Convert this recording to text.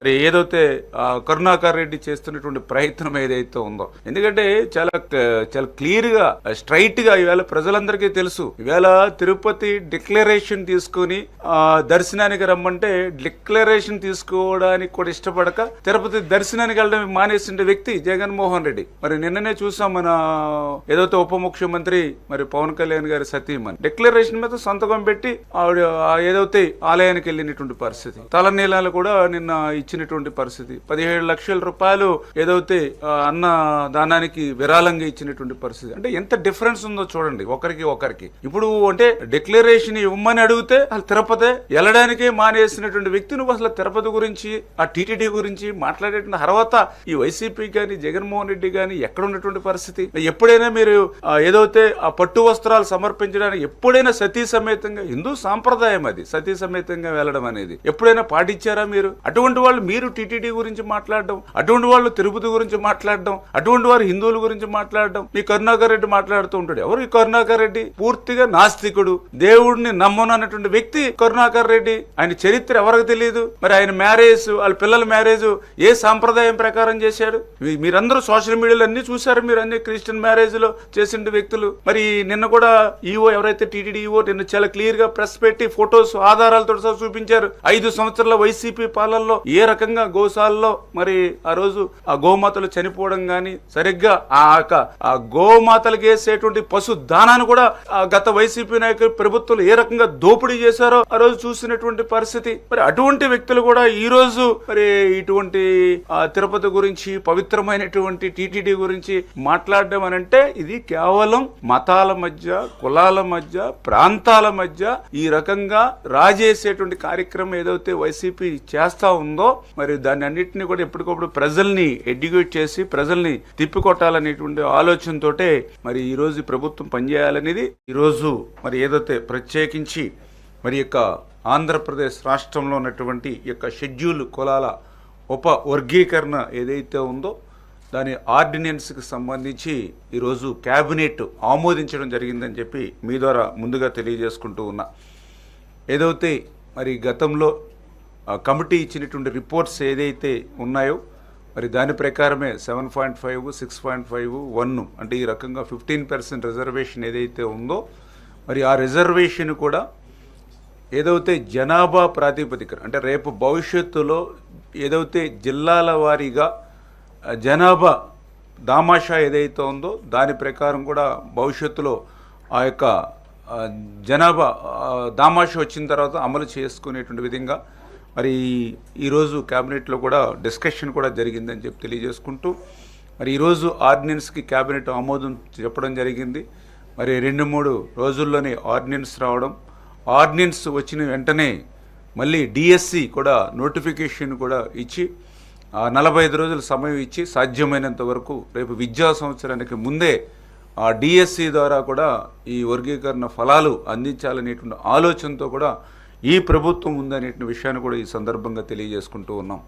మరి ఏదైతే కరుణాకర్ రెడ్డి చేస్తున్నటువంటి ప్రయత్నం ఏదైతే ఉందో, ఎందుకంటే చాలా క్లియర్ గా స్ట్రైట్ గా ఈవేళ ప్రజలందరికీ తెలుసు. ఈవేళ తిరుపతి డిక్లరేషన్ తీసుకుని దర్శనానికి రమ్మంటే డిక్లరేషన్ తీసుకోవడానికి కూడా ఇష్టపడక తిరుపతి దర్శనానికి వెళ్ళడం మానేసిన వ్యక్తి జగన్మోహన్ రెడ్డి. మరి నిన్ననే చూసాం, మన ఏదైతే ఉప ముఖ్యమంత్రి మరి పవన్ కళ్యాణ్ గారి సతీమణి డిక్లరేషన్ మీద సంతకం పెట్టి ఆవిడ ఏదైతే ఆలయానికి వెళ్ళినటువంటి పరిస్థితి, తలనీలాలు కూడా నిన్న ఇచ్చినటువంటి పరిస్థితి, 17 లక్షల రూపాయలు ఏదైతే అన్న దానానికి విరాళంగా ఇచ్చినటువంటి పరిస్థితి. అంటే ఎంత డిఫరెన్స్ ఉందో చూడండి ఒకరికి. ఇప్పుడు అంటే డిక్లరేషన్ ఇవ్వమని అడిగితే అసలు తిరుపతి వెళ్ళడానికే మానేసినటువంటి వ్యక్తి నువ్వు అసలు తిరుపతి గురించి ఆ టీటీడీ గురించి మాట్లాడేటువంటి తర్వాత ఈ వైసీపీ కానీ జగన్మోహన్ రెడ్డి కానీ ఎక్కడ ఉన్నటువంటి పరిస్థితి? ఎప్పుడైనా మీరు ఏదైతే ఆ పట్టు వస్త్రాలు సమర్పించడానికి ఎప్పుడైనా సతీ సమేతంగా, హిందూ సాంప్రదాయం అది సతీ సమేతంగా వెళ్ళడం అనేది ఎప్పుడైనా పాటించారా మీరు? అటువంటి వాళ్ళు మీరు టీటీడీ గురించి మాట్లాడడం, అటువంటి వాళ్ళు తిరుపతి గురించి మాట్లాడడం, అటువంటి వారు హిందువుల గురించి మాట్లాడడం, మీ కరుణాకర్ రెడ్డి మాట్లాడుతూ ఉంటాడు. ఎవరు ఈ కరుణాకర్ రెడ్డి? పూర్తిగా నాస్తికుడు, దేవుడిని నమ్మను అన్నటువంటి వ్యక్తి కరుణాకర్ రెడ్డి. ఆయన చరిత్ర ఎవరికి తెలియదు. మరి ఆయన మ్యారేజ్, వాళ్ళ పిల్లల మ్యారేజ్ ఏ సాంప్రదాయం ప్రకారం చేశాడు? మీరందరూ సోషల్ మీడియాలో అన్ని చూశారు, మీరు అన్ని క్రిస్టియన్ మ్యారేజ్ లో చేసిన వ్యక్తులు. మరి నిన్న కూడా ఈవో ఎవరైతే టీటీడీ ఈవో నిన్న చాలా క్లియర్ గా ప్రెస్ పెట్టి ఫొటోస్ ఆధారాలతో సహా చూపించారు. 5 సంవత్సరాల వైసీపీ పాలనలో ఏ రకంగా గోశాలలో మరి ఆ రోజు ఆ గోమాతలు చనిపోవడం గాని, సరిగ్గా ఆ గోమాతలకు వేసేటువంటి పశు దానాన్ని కూడా గత వైసీపీ నాయకులు ప్రభుత్వాలు ఏ రకంగా దోపిడీ చేశారో ఆ రోజు చూసినటువంటి పరిస్థితి. మరి అటువంటి వ్యక్తులు కూడా ఈ రోజు మరి ఇటువంటి తిరుపతి గురించి, పవిత్రమైనటువంటి టీటీడీ గురించి మాట్లాడడం అనంటే ఇది కేవలం మతాల మధ్య, కులాల మధ్య, ప్రాంతాల మధ్య ఈ రకంగా రాజేసేటువంటి కార్యక్రమం ఏదైతే వైసీపీ చేస్తా ఉందో, మరి దాన్ని అన్నింటినీ కూడా ఎప్పటికప్పుడు ప్రజల్ని ఎడ్యుకేట్ చేసి ప్రజల్ని తిప్పికొట్టాలనేటువంటి ఆలోచనతోటే మరి ఈ రోజు ప్రభుత్వం పనిచేయాలనేది ఈరోజు మరి ఏదైతే ప్రత్యేకించి మరి యొక్క ఆంధ్రప్రదేశ్ రాష్ట్రంలో ఉన్నటువంటి యొక్క షెడ్యూల్ కులాల ఉప వర్గీకరణ ఏదైతే ఉందో దాని ఆర్డినెన్స్కి సంబంధించి ఈరోజు క్యాబినెట్ ఆమోదించడం జరిగిందని చెప్పి మీ ద్వారా ముందుగా తెలియజేసుకుంటూ ఉన్నా. ఏదైతే మరి గతంలో కమిటీ ఇచ్చినటువంటి రిపోర్ట్స్ ఏదైతే ఉన్నాయో మరి దాని ప్రకారమే 7.5, 6.5, 1 అంటే ఈ రకంగా 15% రిజర్వేషన్ ఏదైతే ఉందో మరి ఆ రిజర్వేషన్ కూడా ఏదైతే జనాభా ప్రాతిపదికన అంటే రేపు భవిష్యత్తులో ఏదైతే జిల్లాల వారీగా జనాభా దామాషా ఏదైతే ఉందో దాని ప్రకారం కూడా భవిష్యత్తులో ఆ యొక్క జనాభా దామాషా వచ్చిన తర్వాత అమలు చేసుకునేటువంటి విధంగా మరి ఈరోజు క్యాబినెట్లో కూడా డిస్కషన్ కూడా జరిగిందని చెప్పి తెలియజేసుకుంటూ మరి ఈరోజు ఆర్డినెన్స్కి క్యాబినెట్ ఆమోదం చెప్పడం జరిగింది. మరి 2-3 రోజుల్లోనే ఆర్డినెన్స్ రావడం, ఆర్డినెన్స్ వచ్చిన వెంటనే మళ్ళీ డిఎస్సి కూడా నోటిఫికేషన్ కూడా ఇచ్చి 45 రోజుల సమయం ఇచ్చి సాధ్యమైనంత వరకు రేపు విద్యా సంవత్సరానికి ముందే ఆ డిఎస్సి ద్వారా కూడా ఈ వర్గీకరణ ఫలాలు అందించాలనేటువంటి ఆలోచనతో కూడా ఈ ప్రభుత్వం ఉందనే విషయాన్ని కూడా ఈ సందర్భంగా తెలియజేసుకుంటూ ఉన్నాం.